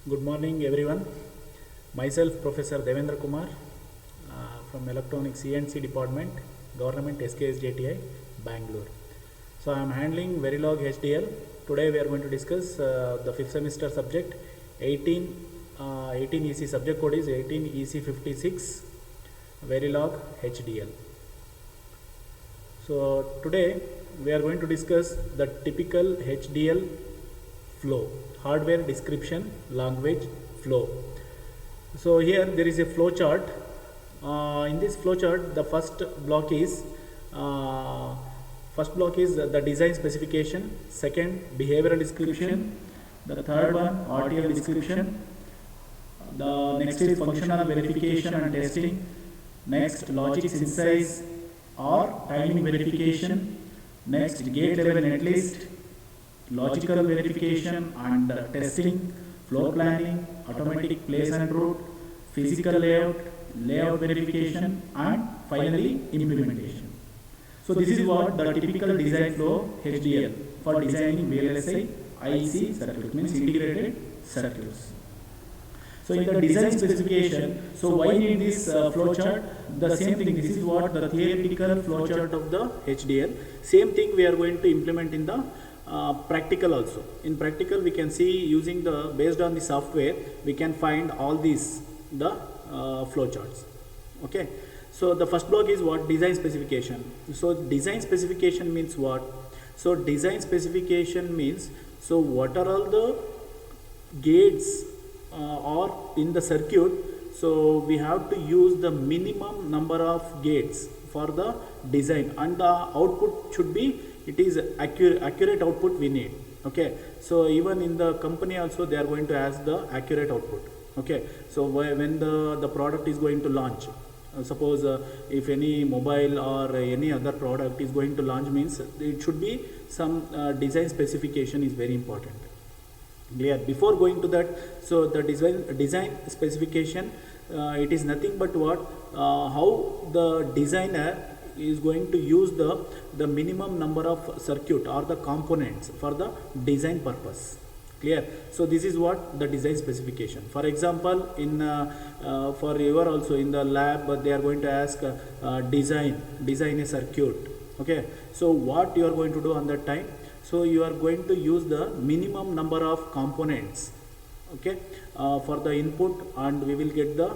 Good morning, everyone. Myself, Professor Devendra Kumar, from Electronics CNC Department, Government SKSJTI, Bangalore. So I am handling Verilog HDL. Today we are going to discuss the fifth semester subject 18 EC. Subject code is 18 EC56 Verilog HDL. So today we are going to discuss the typical HDL flow, hardware description language flow. So here there is a flow chart. In this flow chart, the first block is the design specification, second behavioral description, the third one RTL description, the next is functional verification and testing, next logic synthesis or timing verification, next gate level netlist, logical verification and testing, floor planning, automatic place and route, physical layout, layout verification, and finally implementation. So this is what the typical design flow HDL for designing VLSI IC circuit, means integrated circuits. So in the design specification, so why need this flow chart? The same thing, this is what the theoretical flow chart of the HDL. Same thing we are going to implement in the practical also. In practical we can see using the, based on the software, we can find all these, the flow charts. Okay. So the first block is what? Design specification. So design specification means what? So design specification means, so what are all the gates or in the circuit, so we have to use the minimum number of gates for the design, and the output should be, it is accurate output we need. Okay, so even in the company also they are going to ask the accurate output. Okay, so when the product is going to launch, suppose if any mobile or any other product is going to launch, means it should be some design specification is very important. Clear? Before going to that, so the design specification, it is nothing but what, how the designer is going to use the minimum number of circuit or the components for the design purpose. Clear? So this is what the design specification. For example, in for your also in the lab they are going to ask design a circuit. Okay, so what you are going to do on that time? So you are going to use the minimum number of components, okay, for the input, and we will get the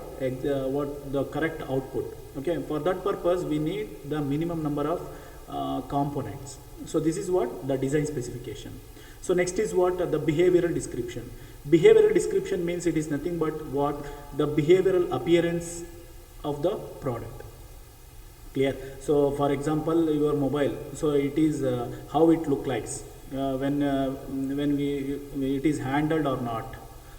what the correct output. Okay, for that purpose we need the minimum number of components. So this is what the design specification. So next is what the behavioral description. Behavioral description means it is nothing but what, the behavioral appearance of the product. Clear? So for example, your mobile, so it is how it look like when it is handled or not.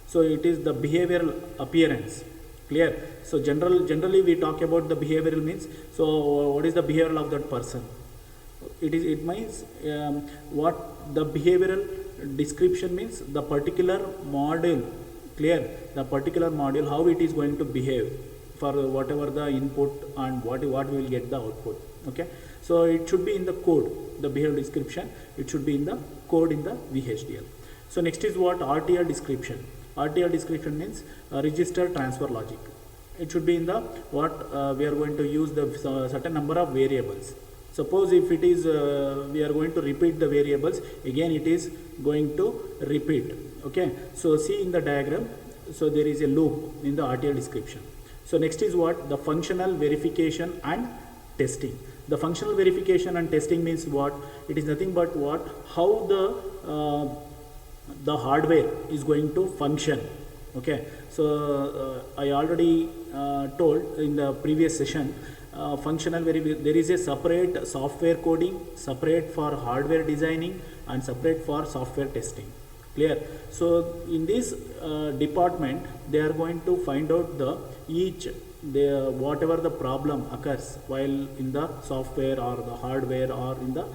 So it is the behavioral appearance. Clear? So generally we talk about the behavioral means, so what is the behavioral of that person? It means what the behavioral description means, the particular module. Clear? The particular module, how it is going to behave for whatever the input and what we will get the output. Okay, so it should be in the code, the behavior description, it should be in the code in the VHDL. So next is what? RTL description. RTL description means register transfer logic. It should be in the what we are going to use the certain number of variables. Suppose if it is we are going to repeat the variables, again it is going to repeat. Okay, so see in the diagram, so there is a loop in the RTL description. So next is what? The functional verification and testing. The functional verification and testing means what? It is nothing but what, how the hardware is going to function. Okay, so I already told in the previous session, functional there is a separate software coding, separate for hardware designing, and separate for software testing. Clear? So in this department they are going to find out the whatever the problem occurs while in the software or the hardware or in the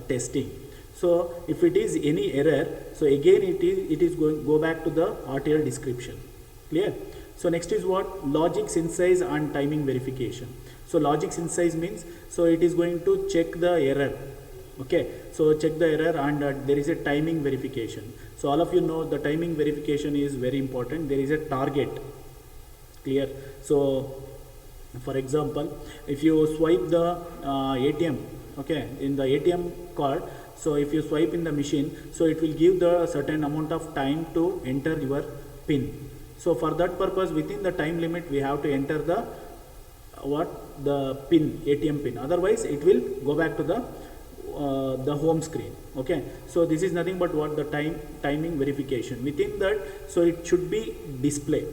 testing. So if it is any error, so again it is going go back to the RTL description. Clear? So next is what? Logic synthesis and timing verification. So logic synthesis means, so it is going to check the error. Okay, so check the error, and there is a timing verification. So all of you know the timing verification is very important. There is a target, clear. So for example, if you swipe the ATM, okay, in the ATM card, so if you swipe in the machine, so it will give the certain amount of time to enter your pin. So for that purpose, within the time limit, we have to enter the the pin, ATM pin. Otherwise, it will go back to the home screen. Okay, so this is nothing but what the timing verification. Within that, so it should be display.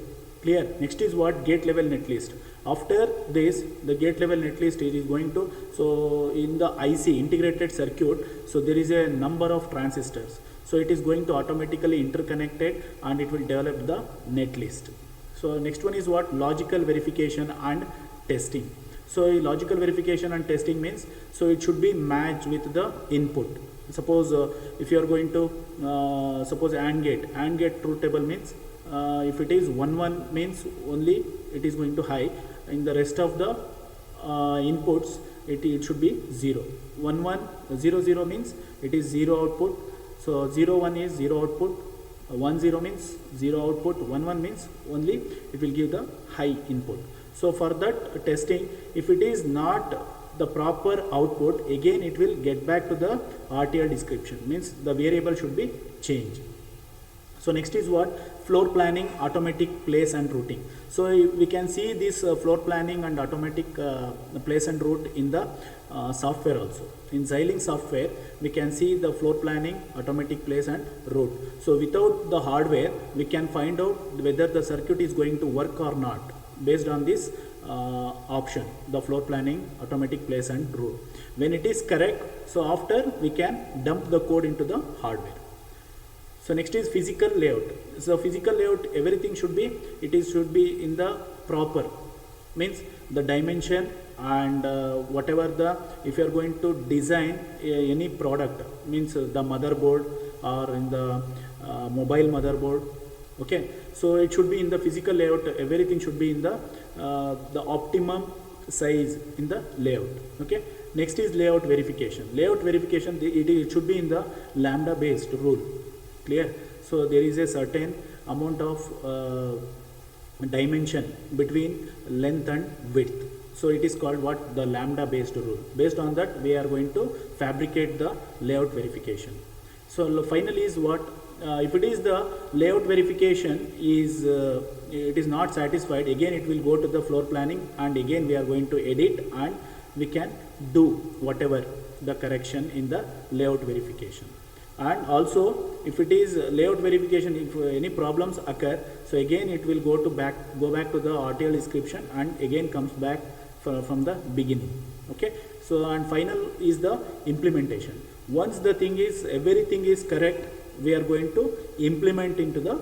Clear. Next is what gate level netlist. After this, the gate level netlist is going to, so in the IC integrated circuit, so there is a number of transistors. So it is going to automatically interconnected and it will develop the netlist. So next one is what logical verification and testing. So logical verification and testing means, so it should be matched with the input. Suppose if you are going to suppose AND gate truth table means if it is 1 1 means only it is going to high. In the rest of the inputs it should be 0. 1 1 0 0 means it is 0 output. So 0 1 is 0 output. 1 0 means 0 output. 1 1 means only it will give the high input. So for that testing, if it is not the proper output, again it will get back to the RTL description, means the variable should be changed. So next is what floor planning, automatic place and routing. So we can see this floor planning and automatic place and route in the software also. In Xilinx software, we can see the floor planning, automatic place and route. So without the hardware, we can find out whether the circuit is going to work or not based on this option, the floor planning, automatic place and route. When it is correct, so after we can dump the code into the hardware. So next is physical layout. So physical layout, everything should be, should be in the proper, means the dimension and whatever the, if you are going to design any product, means the motherboard or in the mobile motherboard, okay. So it should be in the physical layout, everything should be in the optimum size in the layout, okay. Next is layout verification. Layout verification, it should be in the lambda based rule. Clear. So there is a certain amount of dimension between length and width. So it is called what? The lambda based rule. Based on that, we are going to fabricate the layout verification. So finally is what? If it is the layout verification is it is not satisfied, again it will go to the floor planning and again we are going to edit and we can do whatever the correction in the layout verification. And also if it is layout verification, if any problems occur, so again it will go back to the RTL description and again comes back from the beginning, okay. So and final is the implementation. Once the thing is, everything is correct, we are going to implement into the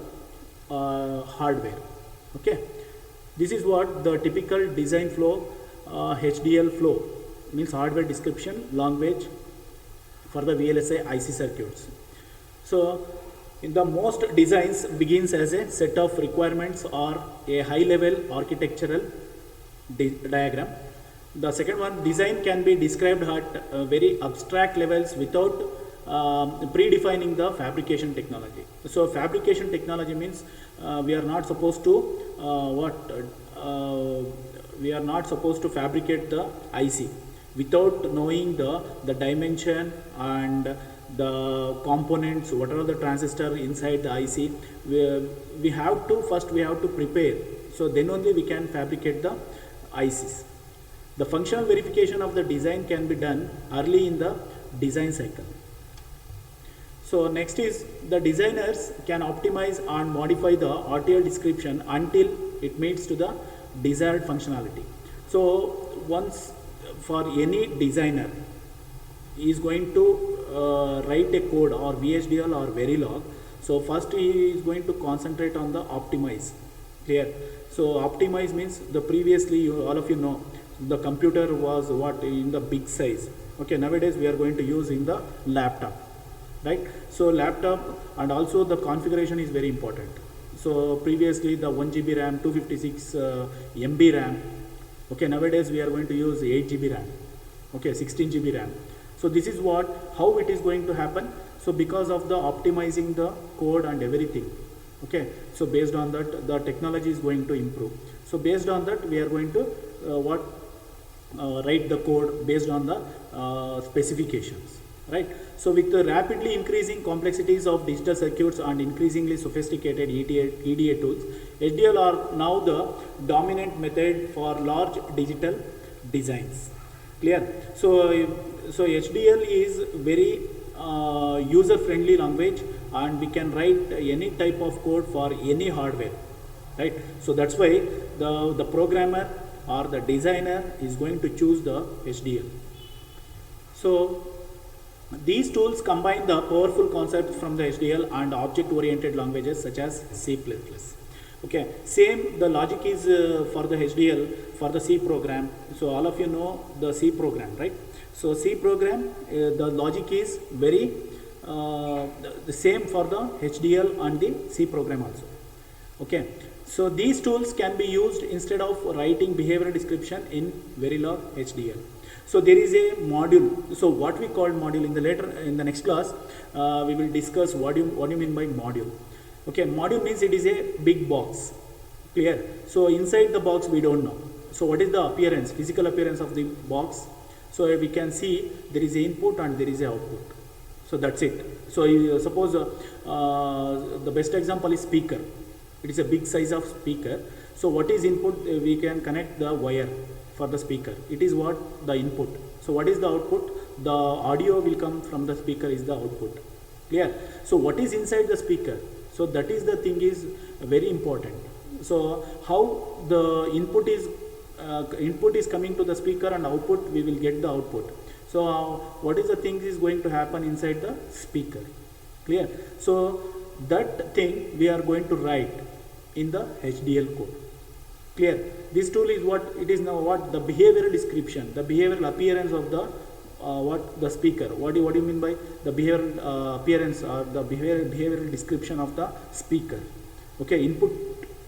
hardware, okay. This is what the typical design flow, HDL flow, means hardware description language for the VLSI IC circuits. So in the most designs begins as a set of requirements or a high level architectural diagram. The second one, design can be described at very abstract levels without predefining the fabrication technology. So fabrication technology means we are not supposed to we are not supposed to fabricate the IC without knowing the dimension and the components, whatever the transistor inside the IC. We have to prepare. So then only we can fabricate the ICs. The functional verification of the design can be done early in the design cycle. So next is the designers can optimize and modify the RTL description until it meets to the desired functionality. So once for any designer is going to write a code or VHDL or Verilog, so first he is going to concentrate on the optimize. Clear. So optimize means the previously all of you know the computer was what in the big size. Okay, nowadays we are going to use in the laptop, right? So laptop and also the configuration is very important. So previously the 1 GB RAM, 256 MB RAM. Okay, nowadays we are going to use 8 GB RAM. Okay, 16 GB RAM. So this is how it is going to happen. So because of the optimizing the code and everything, okay, so based on that the technology is going to improve. So based on that we are going to write the code based on the specifications, right? So with the rapidly increasing complexities of digital circuits and increasingly sophisticated EDA tools, HDL are now the dominant method for large digital designs. Clear? So HDL is very user friendly language, and we can write any type of code for any hardware, right? So that's why the programmer or the designer is going to choose the HDL. So these tools combine the powerful concepts from the HDL and object-oriented languages such as C++. Okay, same the logic is for the HDL for the C program. So all of you know the C program, right? So C program, the logic is very the same for the HDL and the C program also. Okay, so these tools can be used instead of writing behavioral description in Verilog HDL. So there is a module. So what we call module in the next class, we will discuss what you mean by module. Okay, module means it is a big box. Clear? So inside the box we don't know. So what is the appearance, physical appearance of the box? So we can see there is a input and there is a output. So that's it. So you suppose the best example is speaker. It is a big size of speaker. So what is input? We can connect the wire for the speaker. It is what the input. So what is the output? The audio will come from the speaker is the output. Clear? So what is inside the speaker? So that is the thing is very important. So how the input is coming to the speaker and output, we will get the output. So what is the thing is going to happen inside the speaker? Clear? So that thing we are going to write in the HDL code. Clear? This tool is what it is now, what the behavioral description, the behavioral appearance of the what the speaker. What do you mean by the behavioral appearance or the behavioral description of the speaker? Okay, input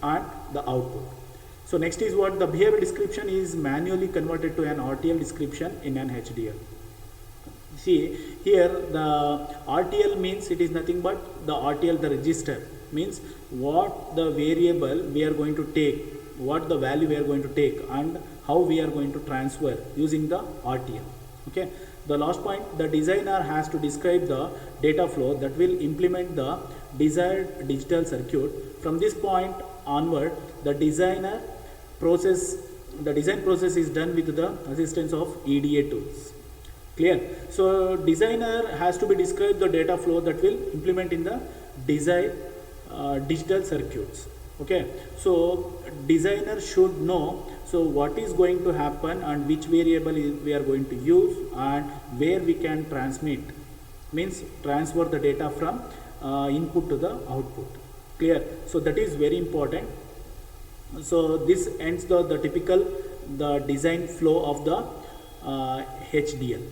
and the output. So next is what the behavioral description is manually converted to an RTL description in an HDL. See here the RTL means it is nothing but the RTL, the register, means what the variable we are going to take, what the value we are going to take, and how we are going to transfer using the RTL. Okay, the last point, the designer has to describe the data flow that will implement the desired digital circuit. From this point onward, the design process is done with the assistance of EDA tools. Clear? So designer has to be described the data flow that will implement in the desired digital circuits. Okay, so designer should know so what is going to happen and which variable we are going to use and where we can transmit, means transfer the data from input to the output. Clear? So that is very important. So this ends the typical the design flow of the HDL.